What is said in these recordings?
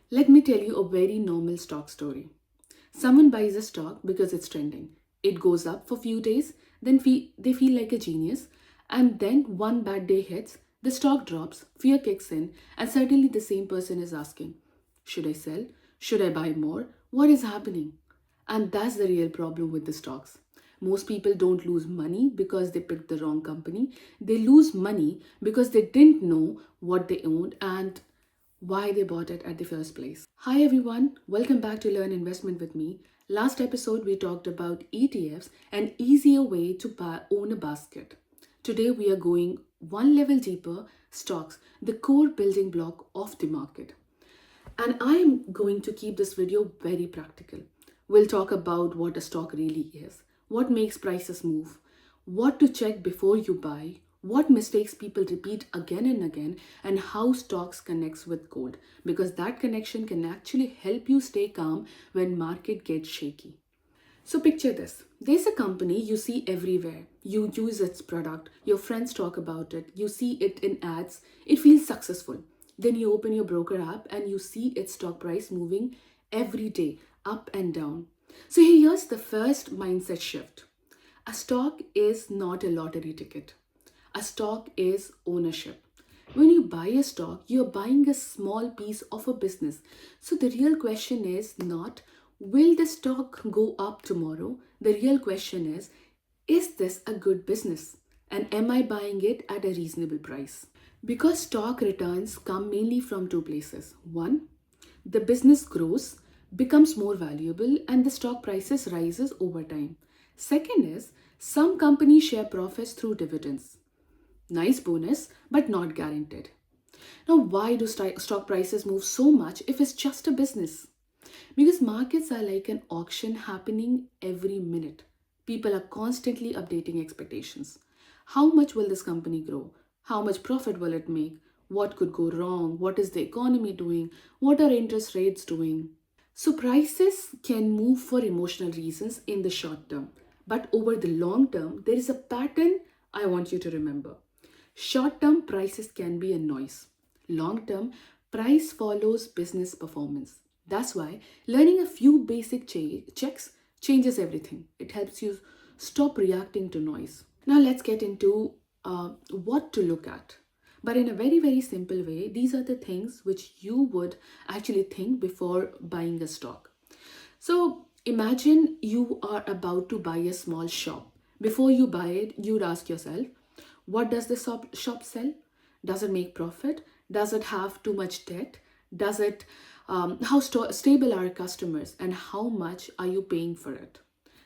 Let me tell you a very normal stock story. Someone buys a stock because it's trending. It goes up for few days, then they feel like a genius, and then one bad day hits, the stock drops, fear kicks in, and suddenly the same person is asking, should I sell? Should I buy more? What is happening? And that's the real problem with the stocks. Most people don't lose money because they picked the wrong company. They lose money because they didn't know what they owned and why they bought it at the first place. Hi everyone, welcome back to Learn Investment with me. Last episode we talked about ETFs, an easier way to own a basket. Today we are going one level deeper, stocks, the core building block of the market. And I am going to keep this video very practical. We'll talk about what a stock really is, what makes prices move, what to check before you buy, what mistakes people repeat again and again, and how stocks connects with gold, because that connection can actually help you stay calm when market gets shaky. So picture this. There's a company you see everywhere. You use its product, your friends talk about it, you see it in ads, it feels successful. Then you open your broker app and you see its stock price moving every day, up and down. So here's the first mindset shift. A stock is not a lottery ticket. A stock is ownership. When you buy a stock, you're buying a small piece of a business. So the real question is not, will the stock go up tomorrow? The real question is this a good business? And am I buying it at a reasonable price? Because stock returns come mainly from two places. One, the business grows, becomes more valuable, and the stock prices rises over time. Second is, some companies share profits through dividends. Nice bonus, but not guaranteed. Now, why do stock prices move so much if it's just a business? Because markets are like an auction happening every minute. People are constantly updating expectations. How much will this company grow? How much profit will it make? What could go wrong? What is the economy doing? What are interest rates doing? So, prices can move for emotional reasons in the short term, but over the long term, there is a pattern I want you to remember. Short term prices can be a noise. Long term, price follows business performance. That's why learning a few basic checks changes everything. It helps you stop reacting to noise. Now, let's get into what to look at. But in a very, very simple way, these are the things which you would actually think before buying a stock. So, imagine you are about to buy a small shop. Before you buy it, you'd ask yourself, what does the shop sell? Does it make profit? Does it have too much debt? Does it how stable are customers and how much are you paying for it?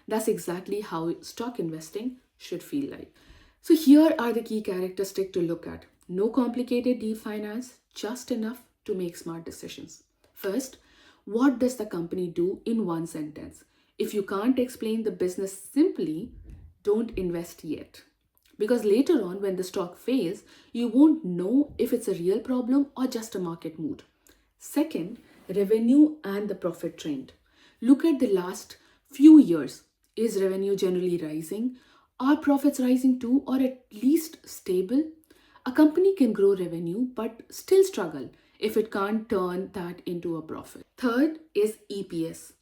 That's exactly how stock investing should feel like. So here are the key characteristics to look at. No complicated deep finance, just enough to make smart decisions. First, what does the company do in one sentence? If you can't explain the business simply, don't invest yet. Because later on, when the stock fails, you won't know if it's a real problem or just a market mood. Second, revenue and the profit trend. Look at the last few years. Is revenue generally rising? Are profits rising too, or at least stable? A company can grow revenue but still struggle if it can't turn that into a profit. Third is EPS,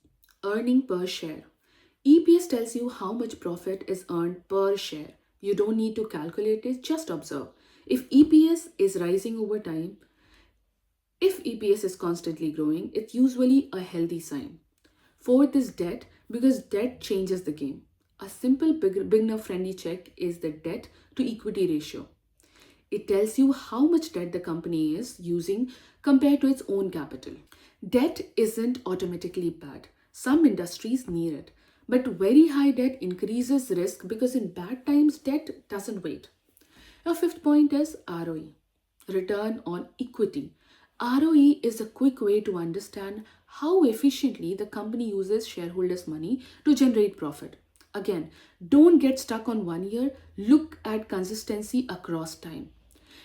earning per share. EPS tells you how much profit is earned per share. You don't need to calculate it, just observe. If EPS is rising over time, if EPS is constantly growing, it's usually a healthy sign. Fourth is debt, because debt changes the game. A simple beginner friendly check is the debt to equity ratio. It tells you how much debt the company is using compared to its own capital. Debt isn't automatically bad. Some industries need it. But very high debt increases risk because in bad times, debt doesn't wait. Now, fifth point is ROE, return on equity. ROE is a quick way to understand how efficiently the company uses shareholders' money to generate profit. Again, don't get stuck on 1 year, look at consistency across time.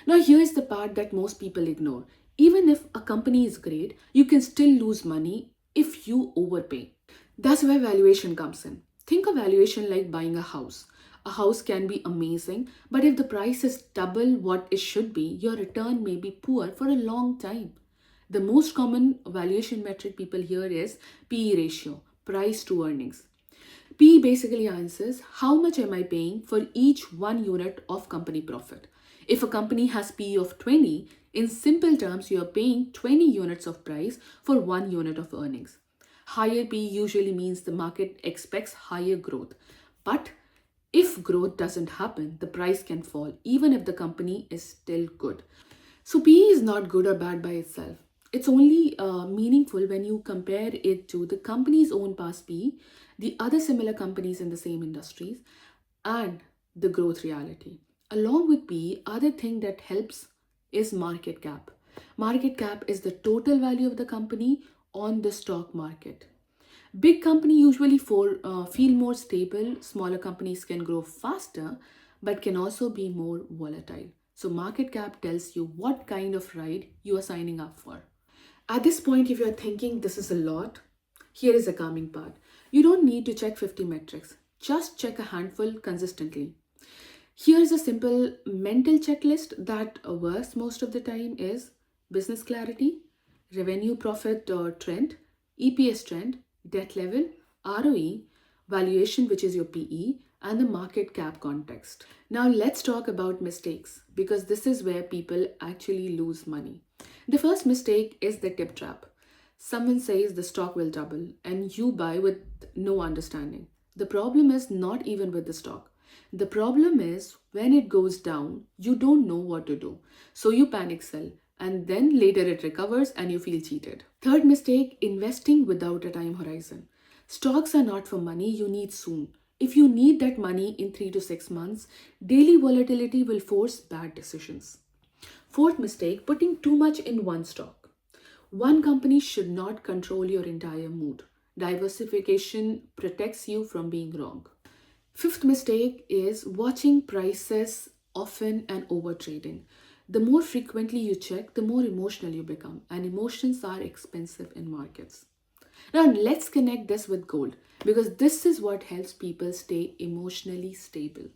Now, here's the part that most people ignore. Even if a company is great, you can still lose money if you overpay. That's where valuation comes in. Think of valuation like buying a house. A house can be amazing, but if the price is double what it should be, your return may be poor for a long time. The most common valuation metric people hear is PE ratio, price to earnings. PE basically answers how much am I paying for each 1 unit of company profit. If a company has PE of 20, in simple terms, you are paying 20 units of price for 1 unit of earnings. Higher PE usually means the market expects higher growth. But if growth doesn't happen, the price can fall, even if the company is still good. So PE is not good or bad by itself. It's only meaningful when you compare it to the company's own past PE, the other similar companies in the same industries, and the growth reality. Along with PE, other thing that helps is market cap. Market cap is the total value of the company on the stock market. Big company usually feel more stable. Smaller companies can grow faster, but can also be more volatile. So market cap tells you what kind of ride you are signing up for. At this point, if you're thinking this is a lot, here is a calming part. You don't need to check 50 metrics. Just check a handful consistently. Here's a simple mental checklist that works most of the time is business clarity, revenue profit trend, EPS trend, debt level, ROE, valuation which is your PE, and the market cap context. Now let's talk about mistakes because this is where people actually lose money. The first mistake is the tip trap. Someone says the stock will double and you buy with no understanding. The problem is not even with the stock. The problem is when it goes down, you don't know what to do. So you panic sell and then later it recovers and you feel cheated. Third mistake, investing without a time horizon. Stocks are not for money you need soon. If you need that money in 3 to 6 months, daily volatility will force bad decisions. Fourth mistake, putting too much in one stock. One company should not control your entire mood. Diversification protects you from being wrong. Fifth mistake is watching prices often and overtrading. The more frequently you check, the more emotional you become, and emotions are expensive in markets. Now, let's connect this with gold because this is what helps people stay emotionally stable.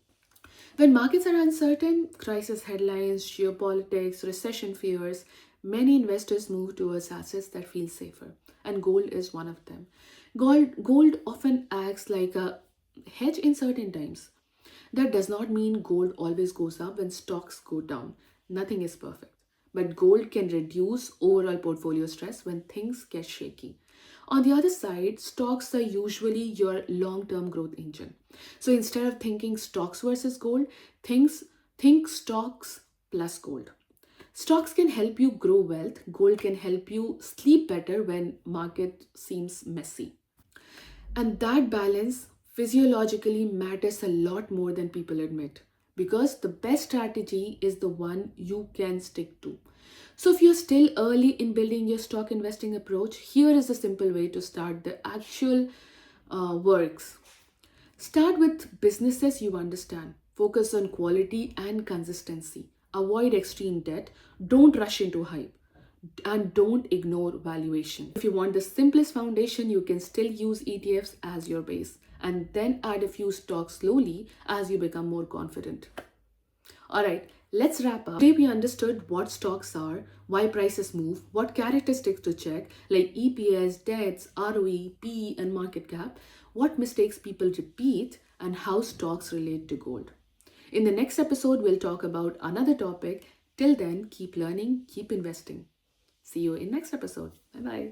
When markets are uncertain, crisis headlines, geopolitics, recession fears, many investors move towards assets that feel safer, and gold is one of them. Gold often acts like a hedge in certain times. That does not mean gold always goes up when stocks go down. Nothing is perfect. But gold can reduce overall portfolio stress when things get shaky. On the other side, stocks are usually your long-term growth engine. So instead of thinking stocks versus gold, think stocks plus gold. Stocks can help you grow wealth. Gold can help you sleep better when market seems messy. And that balance physiologically matters a lot more than people admit because the best strategy is the one you can stick to. So, if you're still early in building your stock investing approach, here is a simple way to start the actual works. Start with businesses you understand. Focus on quality and consistency. Avoid extreme debt. Don't rush into hype. And don't ignore valuation. If you want the simplest foundation, you can still use ETFs as your base and then add a few stocks slowly as you become more confident. Alright, let's wrap up. Today we understood what stocks are, why prices move, what characteristics to check like EPS, debts, ROE, PE, and market cap, what mistakes people repeat, and how stocks relate to gold. In the next episode, we'll talk about another topic. Till then, keep learning, keep investing. See you in next episode. Bye bye.